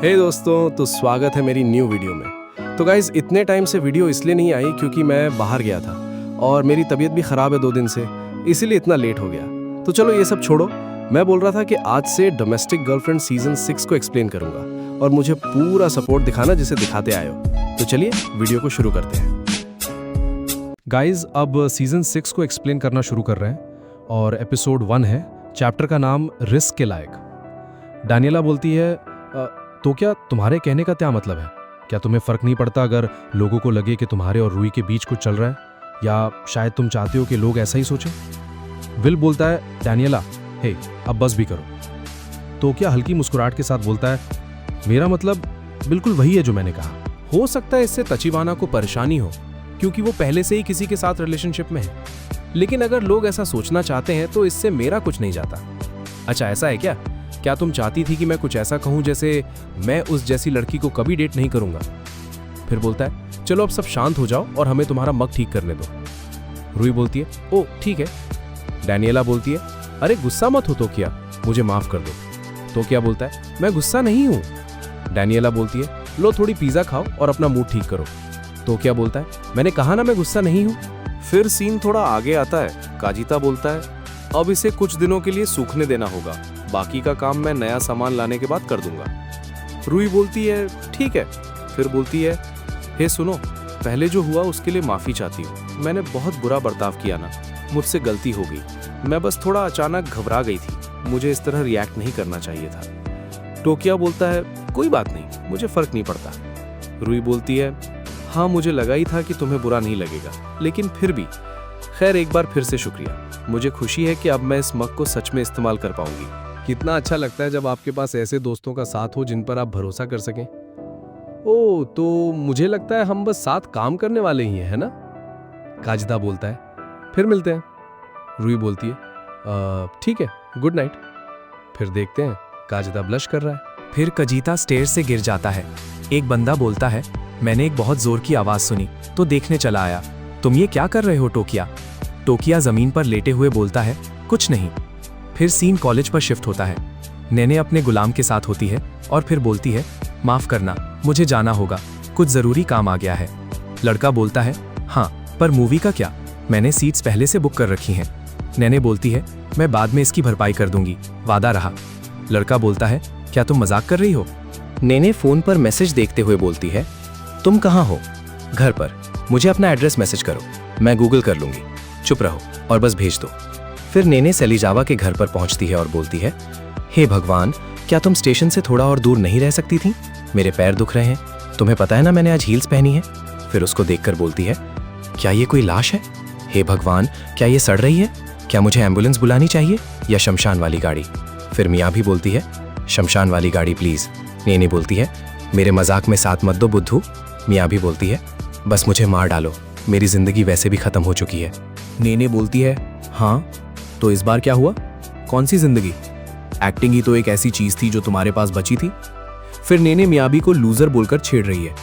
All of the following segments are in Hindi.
हे दोस्तों, तो स्वागत है मेरी न्यू वीडियो में। तो गाइज, इतने टाइम से वीडियो इसलिए नहीं आई क्योंकि मैं बाहर गया था और मेरी तबीयत भी ख़राब है 2 दिन से, इसीलिए इतना लेट हो गया। तो चलो ये सब छोड़ो, मैं बोल रहा था कि आज से डोमेस्टिक गर्लफ्रेंड सीजन 6 को एक्सप्लेन करूंगा और मुझे पूरा सपोर्ट दिखाना जिसे दिखाते आए हो। तो चलिए वीडियो को शुरू करते हैं। गाइज, अब सीजन 6 को एक्सप्लेन करना शुरू कर रहे हैं और एपिसोड 1 है। चैप्टर का नाम रिस्क के लायक। डानियला बोलती है, तो क्या तुम्हारे कहने का क्या मतलब है? क्या तुम्हें फर्क नहीं पड़ता अगर लोगों को लगे कि तुम्हारे और रूही के बीच कुछ चल रहा है, या शायद तुम चाहते हो कि लोग ऐसा ही सोचें? विल बोलता है, डैनियला हे, अब बस भी करो। तो क्या हल्की मुस्कुराहट के साथ बोलता है, मेरा मतलब बिल्कुल वही है जो मैंने कहा। हो सकता है इससे तचिबाना को परेशानी हो क्योंकि वो पहले से ही किसी के साथ रिलेशनशिप में है, लेकिन अगर लोग ऐसा सोचना चाहते हैं तो इससे मेरा कुछ नहीं जाता। अच्छा, ऐसा है क्या? क्या तुम चाहती थी कि मैं कुछ ऐसा कहूं जैसे मैं उस जैसी लड़की को कभी डेट नहीं करूंगा? फिर बोलता है, चलो अब सब शांत हो जाओ और हमें तुम्हारा मग ठीक करने दो। रूही बोलती है, ओ ठीक है। डैनियला बोलती है, अरे गुस्सा मत हो तोकिया, मुझे माफ कर दो। तोकिया बोलता है, मैं गुस्सा नहीं हूं। डैनियला बोलती है, लो थोड़ी पिज्जा खाओ और अपना मूड ठीक करो। तोकिया बोलता है, मैंने कहा ना मैं गुस्सा नहीं हूं। फिर सीन थोड़ा आगे आता है। काजिता बोलता है, अब इसे कुछ दिनों के लिए सूखने देना होगा, बाकी का काम मैं नया सामान लाने के बाद कर दूंगा। रूही बोलती है, ठीक है। फिर बोलती है, हे सुनो, पहले जो हुआ उसके लिए माफी चाहती हूँ। मैंने बहुत बुरा बर्ताव किया ना, मुझसे गलती हो गई। मैं बस थोड़ा अचानक घबरा गई थी, मुझे इस तरह रिएक्ट नहीं करना चाहिए था। टोकिया बोलता है, कोई बात नहीं, मुझे फर्क नहीं पड़ता। रूही बोलती है, हाँ मुझे लगा ही था कि तुम्हें बुरा नहीं लगेगा, लेकिन फिर भी खैर एक बार फिर से शुक्रिया। मुझे खुशी है कि अब मैं इस मग को सच में इस्तेमाल कर पाऊंगी। कितना अच्छा लगता है जब आपके पास ऐसे दोस्तों का साथ हो जिन पर आप भरोसा कर सकें। ओ, तो मुझे लगता है हम बस साथ काम करने वाले ही हैं, है ना? काजिता बोलता है, फिर मिलते हैं। रूही बोलती है, ठीक है, गुड नाइट। फिर देखते हैं, काजिता ब्लश कर रहा है। फिर कजीता स्टेयर से गिर जाता है। एक बंदा बोलता है, मैंने एक बहुत जोर की आवाज सुनी तो देखने चला आया। तुम ये क्या कर रहे हो टोकिया? टोकिया जमीन पर लेटे हुए बोलता है, कुछ नहीं। फिर सीन कॉलेज पर शिफ्ट होता है। नैने अपने गुलाम के साथ होती है और फिर बोलती है, माफ करना, मुझे जाना होगा, कुछ जरूरी काम आ गया है। लड़का बोलता है, हाँ, पर मूवी का क्या? मैंने सीट्स पहले से बुक कर रखी हैं। नैने बोलती है, मैं बाद में इसकी भरपाई कर दूंगी, वादा रहा। लड़का बोलता है, क्या तुम मजाक कर रही हो? नैने फोन पर मैसेज देखते हुए बोलती है, तुम कहाँ हो? घर पर। मुझे अपना एड्रेस मैसेज करो, मैं गूगल कर लूंगी। चुप रहो और बस भेज दो। फिर नैने सेलिजावा के घर पर पहुंचती है और बोलती है, हे भगवान, क्या तुम स्टेशन से थोड़ा और दूर नहीं रह सकती थी? मेरे पैर दुख रहे हैं, तुम्हें पता है ना मैंने आज हील्स पहनी है। फिर उसको देखकर बोलती है, क्या ये कोई लाश है? हे भगवान, क्या ये सड़ रही है? क्या मुझे एम्बुलेंस बुलानी चाहिए या शमशान वाली गाड़ी? फिर मियाँ भी बोलती है, शमशान वाली गाड़ी प्लीज। नैने बोलती है, मेरे मजाक में साथ मत दो बुद्धू। मियाँ भी बोलती है, बस मुझे मार डालो, मेरी जिंदगी वैसे भी खत्म हो चुकी है। नैने बोलती है, हाँ तो इस बार क्या हुआ? कौन सी जिंदगी? एक्टिंग ही तो एक ऐसी चीज थी जो तुम्हारे पास बची थी। फिर नैने मियाबी को लूजर बोलकर छेड़ रही है।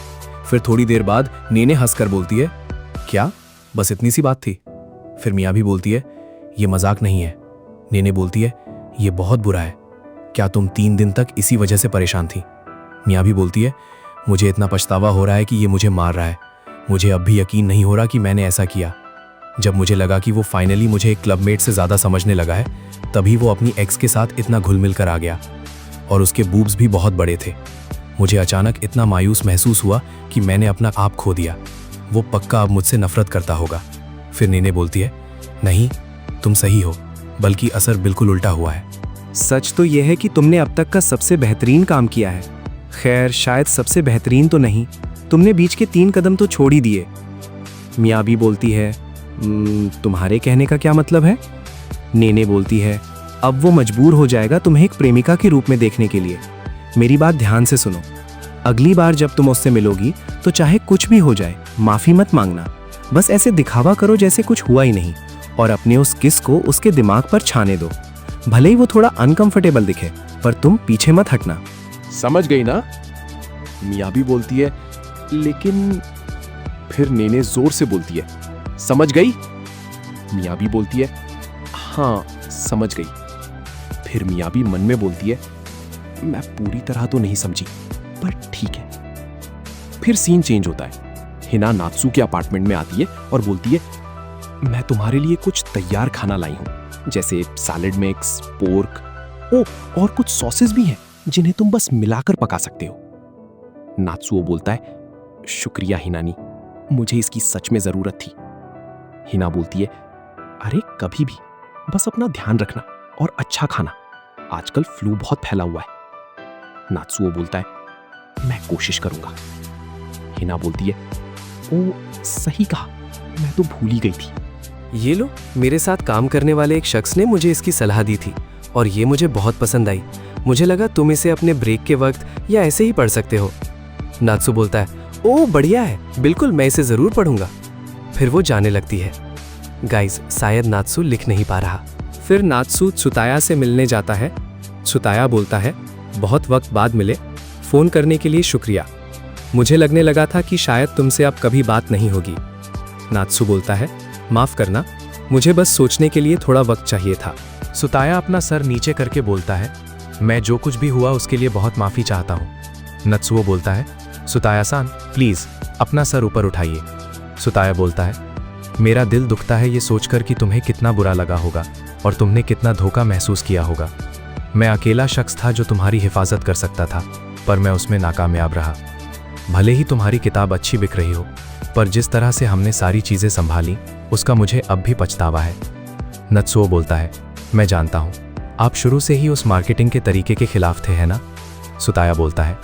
फिर थोड़ी देर बाद नैने हंसकर बोलती है, क्या बस इतनी सी बात थी? फिर मियाबी बोलती है, ये मजाक नहीं है। नैने बोलती है, ये बहुत बुरा है। क्या तुम 3 दिन तक इसी वजह से परेशान थी? मियाबी बोलती है, मुझे इतना पछतावा हो रहा है कि ये मुझे मार रहा है। मुझे अब भी यकीन नहीं हो रहा कि मैंने ऐसा किया। जब मुझे लगा कि वो फाइनली मुझे एक क्लबमेट से ज़्यादा समझने लगा है, तभी वो अपनी एक्स के साथ इतना घुल मिल कर आ गया और उसके बूब्स भी बहुत बड़े थे। मुझे अचानक इतना मायूस महसूस हुआ कि मैंने अपना आप खो दिया। वो पक्का अब मुझसे नफरत करता होगा। फिर नैने बोलती है, नहीं, तुम सही हो, बल्कि असर बिल्कुल उल्टा हुआ है। सच तो यह है कि तुमने अब तक का सबसे बेहतरीन काम किया है। खैर, शायद सबसे बेहतरीन तो नहीं, तुमने बीच के 3 कदम तो छोड़ ही दिए। मियाबी बोलती है, तुम्हारे कहने का क्या मतलब है? नैने बोलती है, अब वो मजबूर हो जाएगा तुम्हें एक प्रेमिका के रूप में देखने के लिए। मेरी बात ध्यान से सुनो, अगली बार जब तुम उससे मिलोगी तो चाहे कुछ भी हो जाए, माफी मत मांगना। बस ऐसे दिखावा करो जैसे कुछ हुआ ही नहीं और अपने उस किस को उसके दिमाग पर छाने दो। भले ही वो थोड़ा अनकंफर्टेबल दिखे, पर तुम पीछे मत हटना। समझ गई ना? मियाबी बोलती है, लेकिन फिर नैने जोर से बोलती है, समझ गई? मियाबी बोलती है, हाँ समझ गई। फिर मियाबी मन में बोलती है, मैं पूरी तरह तो नहीं समझी, ठीक है। फिर सीन चेंज होता है। हिना नात्सू के अपार्टमेंट में आती है और बोलती है, मैं तुम्हारे लिए कुछ तैयार खाना लाई हूं, जैसे सैलेड मिक्स, पोर्क, और कुछ सॉसेस भी हैं जिन्हें तुम बस मिलाकर पका सकते हो। नात्सुओ बोलता है, शुक्रिया हिनानी, मुझे इसकी सच में जरूरत थी। हिना बोलती है, अरे कभी भी, बस अपना ध्यान रखना और अच्छा खाना, आजकल फ्लू बहुत फैला हुआ है। नात्सुओ बोलता है, मैं कोशिश करूंगा। हिना बोलती है, ओ सही कहा, मैं तो भूल ही गई थी। ये लो, मेरे साथ काम करने वाले एक शख्स ने मुझे इसकी सलाह दी थी और ये मुझे बहुत पसंद आई। मुझे लगा तुम इसे अपने ब्रेक के वक्त या ऐसे ही पढ़ सकते हो। नात्सू बोलता है, ओ बढ़िया है, बिल्कुल मैं इसे ज़रूर पढ़ूंगा। फिर वो जाने लगती है। गाइस, शायद नात्सू लिख नहीं पा रहा। फिर नात्सू त्सुताया से मिलने जाता है। त्सुताया बोलता है, बहुत वक्त बाद मिले, फ़ोन करने के लिए शुक्रिया। मुझे लगने लगा था कि शायद तुमसे अब कभी बात नहीं होगी। नात्सू बोलता है, माफ़ करना, मुझे बस सोचने के लिए थोड़ा वक्त चाहिए था। सुताया अपना सर नीचे करके बोलता है, मैं जो कुछ भी हुआ उसके लिए बहुत माफ़ी चाहता हूँ। नत्सुओ बोलता है, सुताया-सान प्लीज़ अपना सर ऊपर उठाइए। सुताया बोलता है, मेरा दिल दुखता है ये सोचकर कि तुम्हें कितना बुरा लगा होगा और तुमने कितना धोखा महसूस किया होगा। मैं अकेला शख्स था जो तुम्हारी हिफाजत कर सकता था, पर मैं उसमें नाकामयाब रहा। भले ही तुम्हारी किताब अच्छी बिक रही हो, पर जिस तरह से हमने सारी चीज़ें संभाली उसका मुझे अब भी पछतावा है। नत्सुओ बोलता है, मैं जानता हूँ, आप शुरू से ही उस मार्केटिंग के तरीके के खिलाफ थे, है ना? सुताया बोलता है,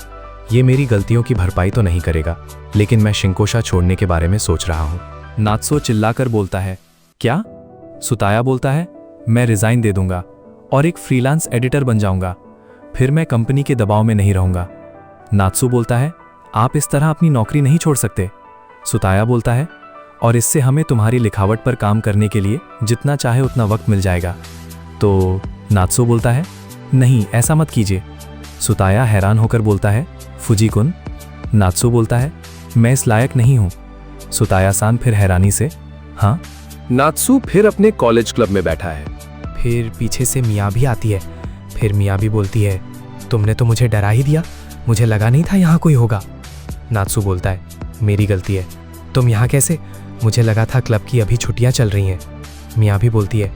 ये मेरी गलतियों की भरपाई तो नहीं करेगा, लेकिन मैं शिंकोशा छोड़ने के बारे में सोच रहा हूँ। नात्सो चिल्लाकर बोलता है, क्या? सुताया बोलता है, मैं रिज़ाइन दे दूंगा और एक फ्रीलांस एडिटर बन जाऊंगा, फिर मैं कंपनी के दबाव में नहीं रहूंगा। नात्सु बोलता है, आप इस तरह अपनी नौकरी नहीं छोड़ सकते। सुताया बोलता है, और इससे हमें तुम्हारी लिखावट पर काम करने के लिए जितना चाहे उतना वक्त मिल जाएगा। तो नात्सो बोलता है, नहीं ऐसा मत कीजिए। सुताया हैरान होकर बोलता है, फुजी-कुन? नात्सो बोलता है, मैं इस लायक नहीं हूँ। सुताया-सान फिर हैरानी से, हाँ? नात्सू फिर अपने कॉलेज क्लब में बैठा है। फिर पीछे से मिया भी आती है। फिर मिया भी बोलती है, तुमने तो मुझे डरा ही दिया, मुझे लगा नहीं था यहाँ कोई होगा। नात्सू बोलता है, मेरी गलती है, तुम यहाँ कैसे? मुझे लगा था क्लब की अभी छुट्टियाँ चल रही हैं। मिया भी बोलती है,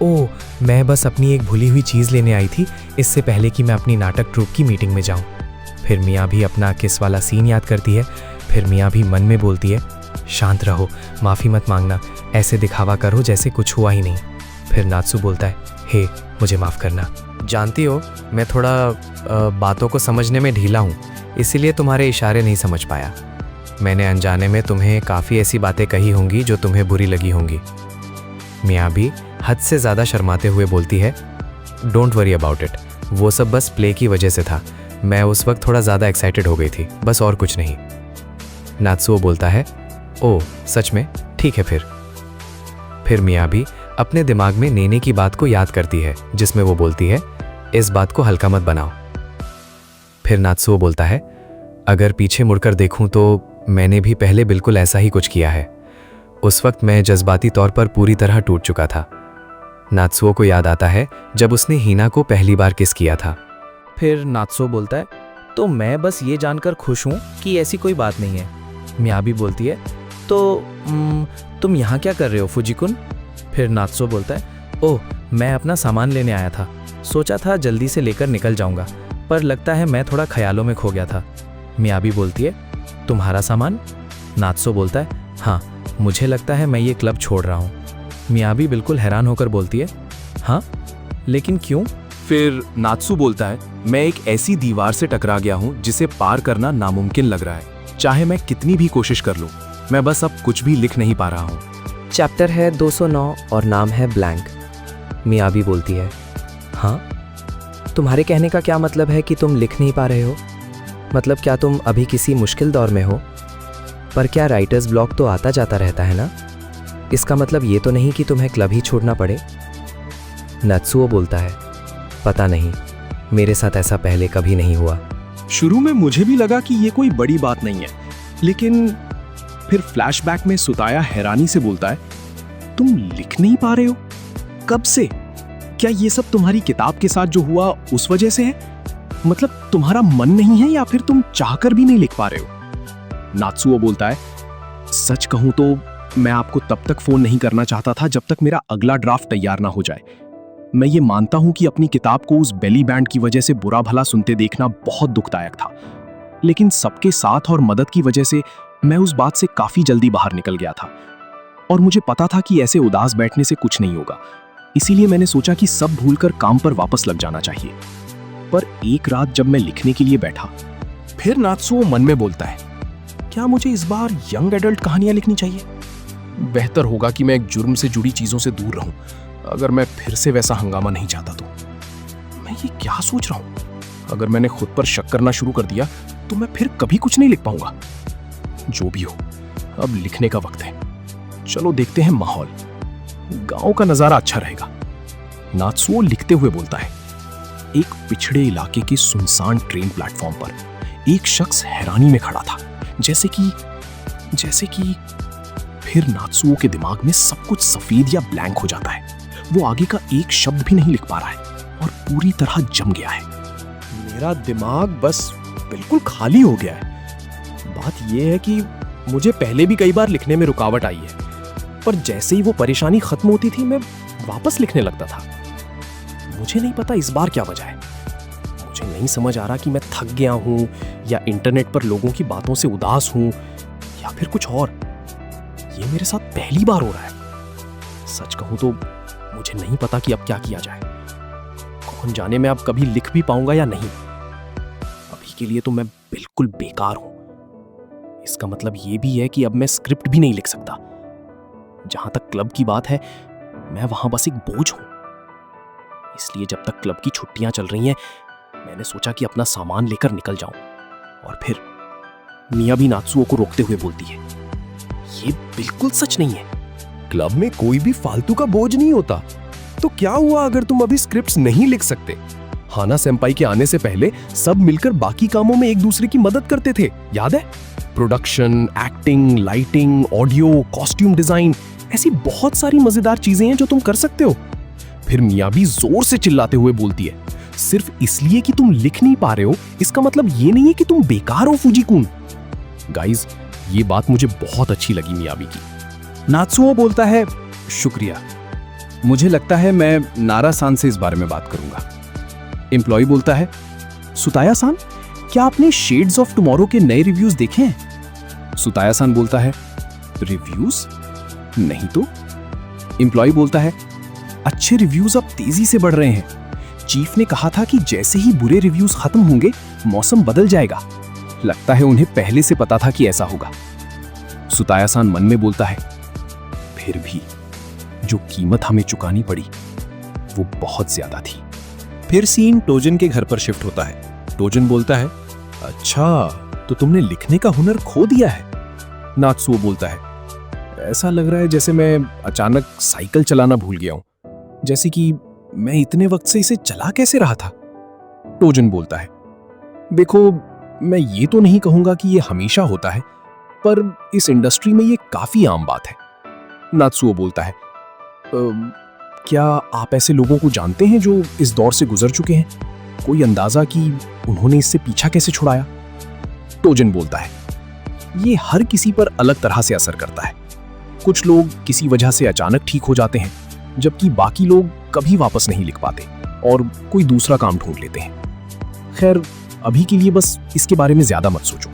ओह मैं बस अपनी एक भूली हुई चीज़ लेने आई थी, इससे पहले कि मैं अपनी नाटक ट्रूप की मीटिंग में जाऊँ। फिर मिया भी अपना किस वाला सीन याद करती है। फिर मिया भी मन में बोलती है, शांत रहो, माफ़ी मत मांगना, ऐसे दिखावा करो जैसे कुछ हुआ ही नहीं। फिर नात्सू बोलता है, हे मुझे माफ़ करना, जानती हो मैं थोड़ा बातों को समझने में ढीला हूँ, इसीलिए तुम्हारे इशारे नहीं समझ पाया। मैंने अनजाने में तुम्हें काफ़ी ऐसी बातें कही होंगी जो तुम्हें बुरी लगी होंगी। मिया भी हद से ज़्यादा शर्माते हुए बोलती है, डोंट वरी अबाउट इट, वो सब बस प्ले की वजह से था, मैं उस वक्त थोड़ा ज़्यादा एक्साइटेड हो गई थी, बस और कुछ नहीं। नात्सुओ बोलता है, ओह सच में, ठीक है फिर मिया भी अपने दिमाग में नेने की बात को याद करती है जिसमें वो बोलती है, इस बात को हल्का मत बनाओ। फिर नात्सुओ बोलता है, अगर पीछे मुड़कर देखूं तो मैंने भी पहले बिल्कुल ऐसा ही कुछ किया है। उस वक्त मैं जज्बाती तौर पर पूरी तरह टूट चुका था। नात्सुओ को याद आता है जब उसने हीना को पहली बार किस किया था। फिर नात्सो बोलता है, तो मैं बस ये जानकर खुश हूँ कि ऐसी कोई बात नहीं है। मिया भी बोलती है, तो तुम यहाँ क्या कर रहे हो फुजी-कुन? फिर नात्सो बोलता है, ओह मैं अपना सामान लेने आया था, सोचा था जल्दी से लेकर निकल जाऊँगा, पर लगता है मैं थोड़ा ख्यालों में खो गया था। मिया भी बोलती है, तुम्हारा सामान? नात्सो बोलता है, हाँ मुझे लगता है मैं ये क्लब छोड़ रहा हूँ। मिया भी बिल्कुल हैरान होकर बोलती है, हाँ लेकिन क्यों? फिर नात्सू बोलता है, मैं एक ऐसी दीवार से टकरा गया हूँ जिसे पार करना नामुमकिन लग रहा है, चाहे मैं कितनी भी कोशिश कर लूँ, मैं बस अब कुछ भी लिख नहीं पा रहा हूँ। चैप्टर है 209 और नाम है ब्लैंक। मिया भी बोलती है, हाँ तुम्हारे कहने का क्या मतलब है कि तुम लिख नहीं पा रहे हो? मतलब क्या तुम अभी किसी मुश्किल दौर में हो? पर क्या राइटर्स ब्लॉक तो आता जाता रहता है ना? इसका मतलब ये तो नहीं कि तुम्हें क्लब ही छोड़ना पड़े। नात्सुओ बोलता है, पता नहीं, मेरे साथ ऐसा पहले कभी नहीं हुआ। शुरू में मुझे भी लगा कि ये कोई बड़ी बात नहीं है, लेकिन फिर फ्लैशबैक में सुताया हैरानी से बोलता है, तुम लिख नहीं पा रहे हो? कब से? क्या ये सब तुम्हारी किताब के साथ जो हुआ उस वजह से है? मतलब तुम्हारा मन नहीं है या फिर तुम चाहकर भी नहीं लिख पा रहे हो? नात्सुओ बोलता है, सच कहूं तो मैं आपको तब तक फोन नहीं करना चाहता था जब तक मेरा अगला ड्राफ्ट तैयार ना हो जाए। मैं ये मानता हूं कि अपनी किताब को उस बेली बैंड की वजह से बुरा भला सुनते देखना बहुत दुखदायक था, लेकिन सबके साथ और मदद की वजह से मैं उस बात से काफी जल्दी बाहर निकल गया था और मुझे पता था कि ऐसे उदास बैठने से कुछ नहीं होगा। इसीलिए मैंने सोचा कि सब भूलकर काम पर वापस लग जाना चाहिए। पर एक रात जब मैं लिखने के लिए बैठा, फिर नात्सुओ मन में बोलता है, क्या मुझे इस बार यंग एडल्ट कहानियां लिखनी चाहिए? बेहतर होगा कि मैं एक जुर्म से जुड़ी चीजों से दूर रहूं, अगर मैं फिर से वैसा हंगामा नहीं चाहता तो। मैं ये क्या सोच रहा हूं? अगर मैंने खुद पर शक करना शुरू कर दिया तो मैं फिर कभी कुछ नहीं लिख पाऊंगा। जो भी हो, अब लिखने का वक्त है। चलो देखते हैं माहौल। गांव का नजारा अच्छा रहेगा। नात्सुओ लिखते हुए बोलता है, एक पिछड़े इलाके के सुनसान ट्रेन प्लेटफॉर्म पर एक शख्स हैरानी में खड़ा था, जैसे कि फिर नात्सुओ के दिमाग में सब कुछ सफेद या ब्लैंक हो जाता है। वो आगे का एक शब्द भी नहीं लिख पा रहा है और पूरी तरह जम गया है। मेरा दिमाग बस बिल्कुल खाली हो गया है। बात यह है कि मुझे पहले भी कई बार लिखने में रुकावट आई है, पर जैसे ही वो परेशानी खत्म होती थी मैं वापस लिखने लगता था। मुझे नहीं पता इस बार क्या वजह है। मुझे नहीं समझ आ रहा कि मैं थक गया हूं या इंटरनेट पर लोगों की बातों से उदास हूं या फिर कुछ और। ये मेरे साथ पहली बार हो रहा है। सच कहूं तो मुझे नहीं पता कि अब क्या किया जाए। कौन जाने मैं अब कभी लिख भी पाऊंगा या नहीं। अभी के लिए तो मैं बिल्कुल बेकार हूं। इसका मतलब ये भी है कि अब मैं स्क्रिप्ट भी नहीं लिख सकता। जहां तक क्लब की बात है, मैं वहां बस एक बोझ हूं। इसलिए जब तक क्लब की छुट्टियां चल रही हैं, मैंने सोचा कि अपना सामान लेकर निकल जाऊं। और फिर मिया भी नात्सुओ को रोकते हुए बोलती है, ये बिल्कुल सच नहीं है। क्लब में कोई भी फालतू का बोझ नहीं होता। तो क्या हुआ अगर तुम अभी स्क्रिप्ट्स नहीं लिख सकते? हाना सेंपाई के आने से पहले सब मिलकर बाकी कामों में एक दूसरे की मदद करते थे, याद है? Production, acting, lighting, audio, costume design, ऐसी बहुत सारी मजेदार चीजें हैं जो तुम कर सकते हो। फिर मिया भी जोर से चिल्लाते हुए बोलती है, सिर्फ इसलिए कि तुम लिख नहीं पा रहे हो इसका मतलब ये नहीं है कि तुम बेकार हो फूजी-कुन। गाइस, ये बात मुझे बहुत अच्छी लगी मियाबी की। नात्सुओ बोलता है, शुक्रिया। मुझे लगता है मैं नारा-सान से इस बारे में बात करूंगा। एम्प्लॉय बोलता है, सुताया-सान, क्या आपने शेड्स ऑफ टुमारो के नए रिव्यूज देखे हैं? सुताया-सान बोलता है, रिव्यूज? नहीं तो। एम्प्लॉय बोलता है, अच्छे रिव्यूज अब तेजी से बढ़ रहे हैं। चीफ ने कहा था कि जैसे ही बुरे रिव्यूज खत्म होंगे, मौसम बदल जाएगा। लगता है उन्हें पहले से पता था कि ऐसा होगा। सुताया-सान मन में बोलता है, फिर भी जो कीमत हमें चुकानी पड़ी वो बहुत ज्यादा थी। फिर सीन टोजन के घर पर शिफ्ट होता है। टोजन बोलता है, अच्छा तो तुमने लिखने का हुनर खो दिया है। नात्सुओ बोलता है, ऐसा लग रहा है जैसे मैं अचानक साइकिल चलाना भूल गया हूं, जैसे कि मैं इतने वक्त से इसे चला कैसे रहा था। टोजन बोलता है, देखो मैं ये तो नहीं कहूंगा कि ये हमेशा होता है, पर इस इंडस्ट्री में ये काफी आम बात है। नात्सुओ बोलता है, क्या आप ऐसे लोगों को जानते हैं जो इस दौर से गुजर चुके हैं? कोई अंदाजा कि उन्होंने इससे पीछा कैसे छुड़ाया? टोजन बोलता है, ये हर किसी पर अलग तरह से असर करता है। कुछ लोग किसी वजह से अचानक ठीक हो जाते हैं, जबकि बाकी लोग कभी वापस नहीं लिख पाते और कोई दूसरा काम ढूंढ लेते हैं। खैर, अभी के लिए बस इसके बारे में ज्यादा मत सोचो।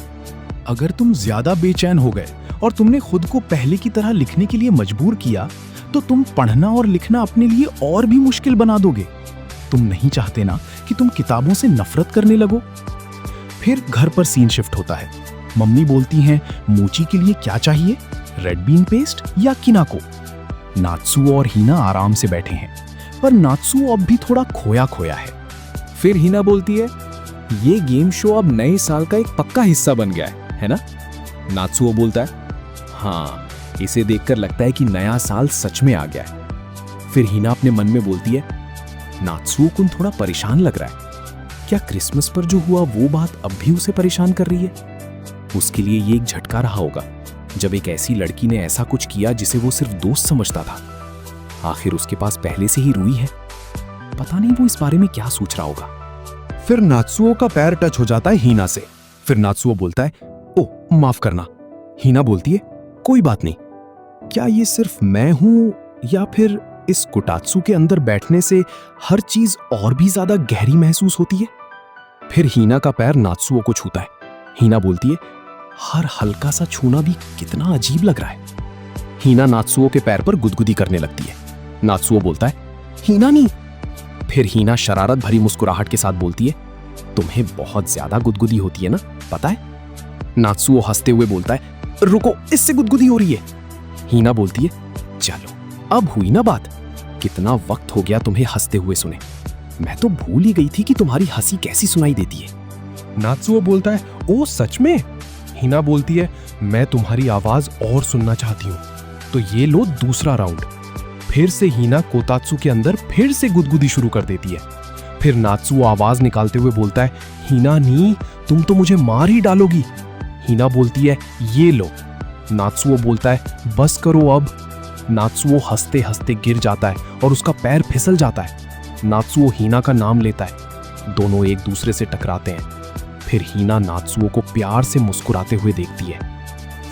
अगर तुम ज्यादा बेचैन हो गए और तुमने खुद को पहले की तरह लिखने के लिए मजबूर किया, तो तुम पढ़ना और लिखना अपने लिए और भी मुश्किल बना दोगे। तुम नहीं चाहते ना कि तुम किताबों से नफरत करने लगो। फिर घर पर सीन शिफ्ट होता है। मम्मी बोलती हैं, मोची के लिए क्या चाहिए, रेड बीन पेस्ट या किनाको? नात्सुओ और हीना आराम से बैठे हैं, पर नात्सुओ अब भी थोड़ा खोया खोया है। फिर हीना बोलती है, ये गेम शो अब नए साल का एक पक्का हिस्सा बन गया है ना? नात्सुओ बोलता है, हाँ, इसे देखकर लगता है कि नया साल सच में आ गया है। फिर हीना अपने मन में बोलती है, नात्सुओ कुन थोड़ा परेशान लग रहा है। क्या क्रिसमस पर जो हुआ वो बात अब भी उसे परेशान कर रही है? उसके लिए ये एक झटका रहा होगा जब एक ऐसी लड़की ने ऐसा कुछ किया जिसे वो सिर्फ दोस्त समझता था। आखिर उसके पास पहले से ही रूही है। पता नहीं वो इस बारे में क्या सोच रहा होगा। फिर नात्सुओ का पैर टच हो जाता है हीना से। फिर नात्सुओ बोलता है, ओ माफ करना। हीना बोलती है, कोई बात नहीं। क्या ये सिर्फ मैं हूं या फिर इस कोटात्सु के अंदर बैठने से हर चीज और भी ज्यादा गहरी महसूस होती है? फिर हीना का पैर नात्सुओ को छूता है। हीना बोलती है, हर हल्का सा छूना भी कितना अजीब लग रहा है। हीना नात्सुओ के पैर पर गुदगुदी करने लगती है। नात्सुओ बोलता है, हीना नहीं। फिर हीना शरारत भरी मुस्कुराहट के साथ बोलती है, तुम्हें बहुत ज्यादा गुदगुदी होती है ना, पता है? नात्सुओ हंसते हुए बोलता है, रुको, इससे गुदगुदी हो रही है। हीना बोलती है, चलो अब हुई ना बात। कितना वक्त हो गया तुम्हें हंसते हुए सुने। मैं तो भूल ही गई थी कि तुम्हारी हंसी कैसी सुनाई देती है। नात्सुओ बोलता है, ओ सच में? हीना बोलती है, मैं तुम्हारी आवाज और सुनना चाहती हूँ। तो ये लो दूसरा राउंड। फिर से हीना कोतात्सु के अंदर फिर से गुदगुदी शुरू कर देती है। फिर नात्सुओ आवाज निकालते हुए बोलता है, हीना नी, तुम तो मुझे मार ही डालोगी। हीना बोलती है, ये लो। नात्सुओ बोलता है, बस करो अब। नात्सुओ हंसते हंसते गिर जाता है और उसका पैर फिसल जाता है। नात्सुओ हीना का नाम लेता है। दोनों एक दूसरे से टकराते हैं। फिर हीना नात्सुओ को प्यार से मुस्कुराते हुए देखती है।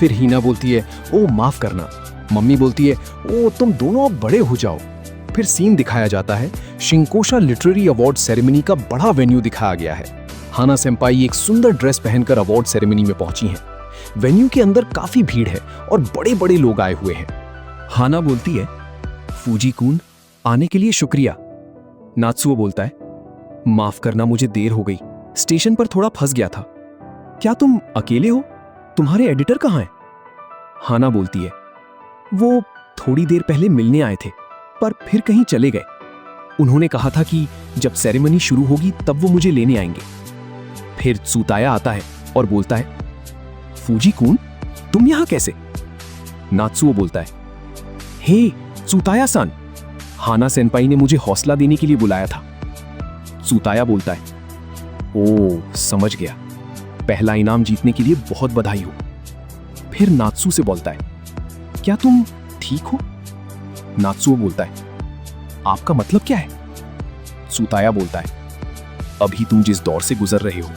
फिर हीना बोलती है, ओ माफ करना। मम्मी बोलती है, ओ तुम दोनों अब बड़े हो जाओ। फिर सीन दिखाया जाता है। शिंकोशा लिटरेरी अवार्ड सेरेमनी का बड़ा वेन्यू दिखाया गया है। हाना सेंपाई एक सुंदर ड्रेस पहनकर अवार्ड सेरेमनी में पहुंची हैं। वेन्यू के अंदर काफी भीड़ है और बड़े बड़े लोग आए हुए हैं। हाना बोलती है, फूजी कुन, आने के लिए शुक्रिया। नात्सुओ बोलता है, माफ करना, मुझे देर हो गई, स्टेशन पर थोड़ा फंस गया था। क्या तुम अकेले हो? तुम्हारे एडिटर कहाँ हैं? हाना बोलती है, वो थोड़ी देर पहले मिलने आए थे पर फिर कहीं चले गए। उन्होंने कहा था कि जब सेरेमनी शुरू होगी तब वो मुझे लेने आएंगे। फिर त्सुताया आता है और बोलता है, फूजी कुन, तुम यहां कैसे? नात्सुओ बोलता है, हे त्सुताया सान, हाना सेनपाई ने मुझे हौसला देने के लिए बुलाया था। त्सुताया बोलता है, ओ समझ गया, पहला इनाम जीतने के लिए बहुत बधाई हो। फिर नात्सु से बोलता है, क्या तुम ठीक हो? नात्सुओ बोलता है, आपका मतलब क्या है? त्सुताया बोलता है, अभी तुम जिस दौर से गुजर रहे हो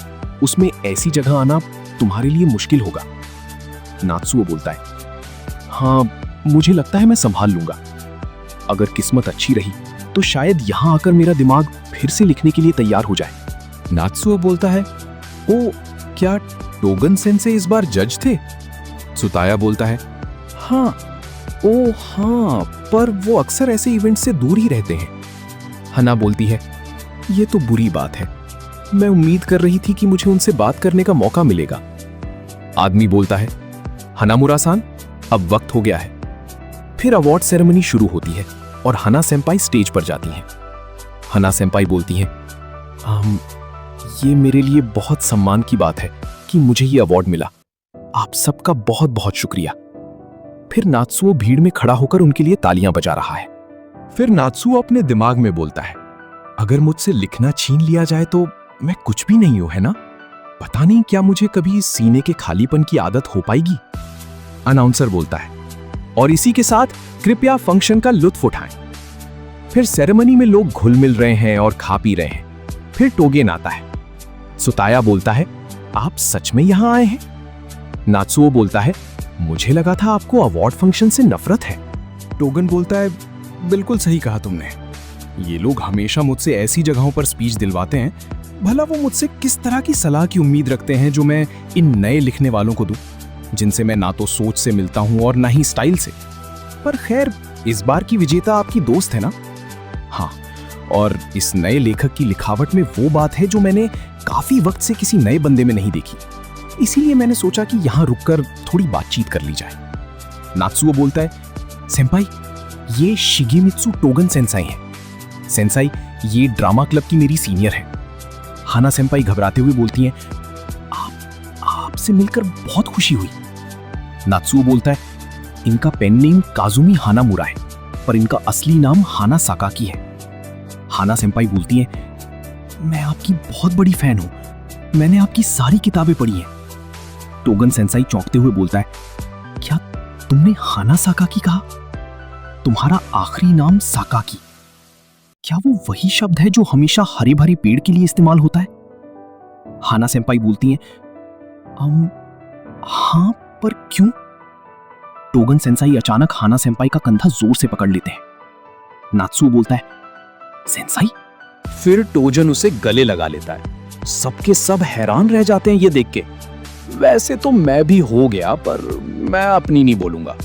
उसमें ऐसी जगह आना तुम्हारे लिए मुश्किल होगा। नात्सुओ बोलता है, हाँ मुझे लगता है मैं संभाल लूंगा। अगर किस्मत अच्छी रही तो शायद यहां आकर मेरा दिमाग फिर से लिखने के लिए तैयार हो जाए। नात्सुओ बोलता है, ओ क्या टोगन सेंसे इस बार जज थे? त्सुताया बोलता है, हाँ, ओ हाँ, पर वो अक्सर ऐसे इवेंट से दूर ही रहते हैं। हना बोलती है, ये तो बुरी बात है, मैं उम्मीद कर रही थी कि मुझे उनसे बात करने का मौका मिलेगा। आदमी बोलता है, हनामुरा-सान, अब वक्त हो गया है। फिर अवार्ड सेरेमनी शुरू होती है और हना सेंपाई स्टेज पर जाती हैं। हना सेंपाई बोलती हैं, ये मेरे लिए बहुत सम्मान की बात है कि मुझे ये अवार्ड मिला। आप सबका बहुत बहुत शुक्रिया। फिर नात्सुओ भीड़ में खड़ा होकर उनके लिए तालियां बजा रहा है। फिर नात्सुओ अपने दिमाग में बोलता है, अगर मुझसे लिखना छीन लिया जाए तो मैं कुछ भी नहीं हूं, है ना? पता नहीं क्या मुझे कभी सीने के खालीपन की आदत हो पाएगी। अनाउंसर बोलता है, और इसी के साथ कृपया फंक्शन का लुत्फ उठाएं। फिर सेरेमनी में लोग घुल मिल रहे हैं और खा पी रहे हैं। फिर टोगेन आता है। त्सुताया बोलता है, आप सच में यहां आए हैं? नात्सुओ बोलता है, मुझे लगा था आपको अवार्ड फंक्शन से नफरत है। टोगन बोलता है, बिल्कुल सही कहा तुमने, ये लोग हमेशा मुझसे ऐसी जगहों पर स्पीच दिलवाते हैं, भला वो मुझसे किस तरह की सलाह की उम्मीद रखते हैं जो मैं इन नए लिखने वालों को दूं, जिनसे मैं ना तो सोच से मिलता हूं और ना ही स्टाइल से। पर खैर, इस बार की विजेता आपकी दोस्त है ना? हाँ, और इस नए लेखक की लिखावट में वो बात है जो मैंने काफी वक्त से किसी नए बंदे में नहीं देखी, इसीलिए मैंने सोचा कि यहां रुककर थोड़ी बातचीत कर ली जाए। नात्सुओ बोलता है, सेंपाई, ये शिगेमित्सु टोगन सेंसाई हैं। सेंसाई, ये ड्रामा क्लब की मेरी सीनियर है। हाना सेंपाई घबराते हुए बोलती हैं, आपसे मिलकर बहुत खुशी हुई। नात्सुओ बोलता है, इनका पेन नेम काजुमी हानामुरा है, पर इनका असली नाम हाना साकाकी है। हाना सेंपाई बोलती हैं, मैं आपकी बहुत बड़ी फैन हूं, मैंने आपकी सारी किताबें पढ़ी हैं। टोगन सेंसाई चौंकते हुए बोलता है, क्या तुमने हाना साकाकी कहा? तुम्हारा आखिरी नाम साकाकी, क्या वो वही शब्द है जो हमेशा हरे भरे पेड़ के लिए इस्तेमाल होता है? हाना सेंपाई बोलती हैं, हाँ पर क्यों? टोगन सेंसाई अचानक हाना सेंपाई का कंधा जोर से पकड़ लेते हैं। नात्सु बोलता है, सेंसाई? फिर टोजन उसे गले लगा लेता है। सबके सब हैरान रह जाते हैं ये देख के। वैसे तो मैं भी हो गया, पर मैं अपनी नहीं बोलूंगा।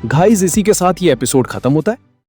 गाइस, इसी के साथ ये एपिसोड खत्म होता है।